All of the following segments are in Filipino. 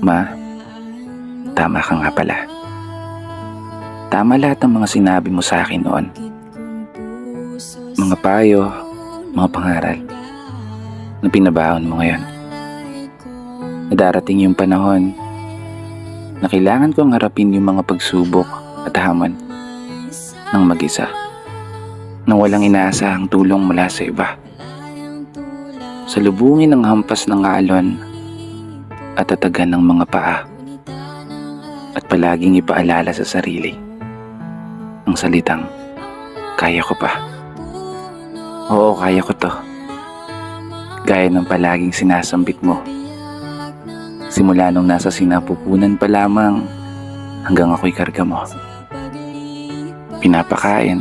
Ma, tama ka nga pala. Tama lahat ng mga sinabi mo sa akin noon. Mga payo, mga pangaral na pinabaon mo ngayon. Na darating yung panahon na kailangan kong harapin yung mga pagsubok at hamon ng mag-isa, nang walang inaasahang tulong mula sa iba. Salubungin ang hampas ng alon at tatagan ng mga paa, at palaging ipaalala sa sarili ang salitang, kaya ko pa. Oo, kaya ko to. Gaya ng palaging sinasambit mo. Simula nung nasa sinapupunan pa lamang hanggang ako'y karga mo. Pinapakain,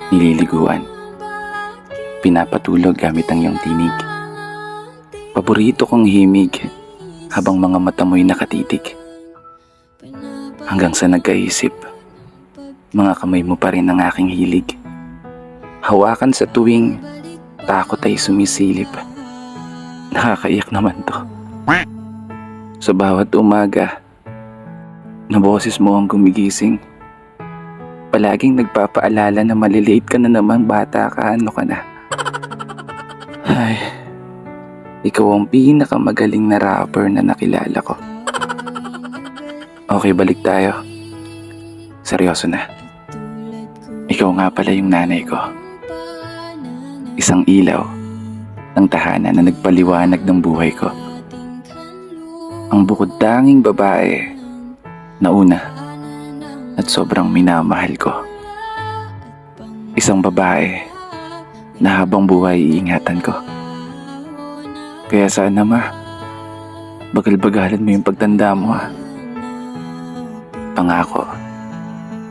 nililiguan, pinapatulog gamit ang iyong tinig. Paborito kong himig habang mga mata mo'y nakatitig. Hanggang sa nagkaisip, mga kamay mo pa rin ang aking hilig. Hawakan sa tuwing takot ay sumisilip. Nakakaiyak naman to. Sa bawat umaga na boses mo ang gumigising, palaging nagpapaalala na malilate ka na naman, bata ka, ano ka na. Ay, ikaw ang pinakamagaling na rapper na nakilala ko. Okay, balik tayo. Seryoso na. Ikaw nga pala yung nanay ko. Isang ilaw ng tahanan na nagpaliwanag ng buhay ko. Ang bukod tanging babae na una at sobrang minamahal ko. Isang babae na habang buhay iingatan ko. Kaya sana ma, bagal-bagalan mo yung pagtanda mo ha. Pangako,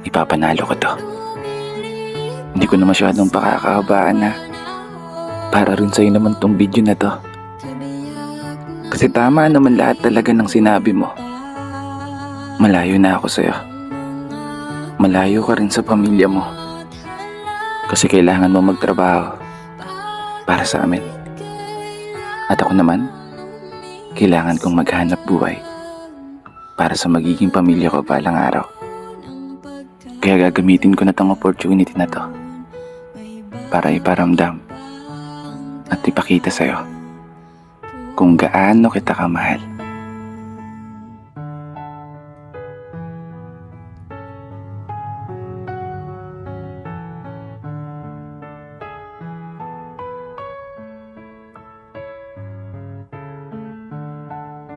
ipapanalo ko to. Hindi ko na masyadong pakakahabaan na para rin sa'yo naman tong video na to. Kasi tama naman lahat talaga ng sinabi mo. Malayo na ako sa'yo. Malayo ka rin sa pamilya mo. Kasi kailangan mo magtrabaho para sa amin. At ako naman, kailangan kong maghanap buhay para sa magiging pamilya ko balang araw. Kaya gagamitin ko na tong opportunity na to para iparamdam at ipakita sa'yo kung gaano kita kamahal.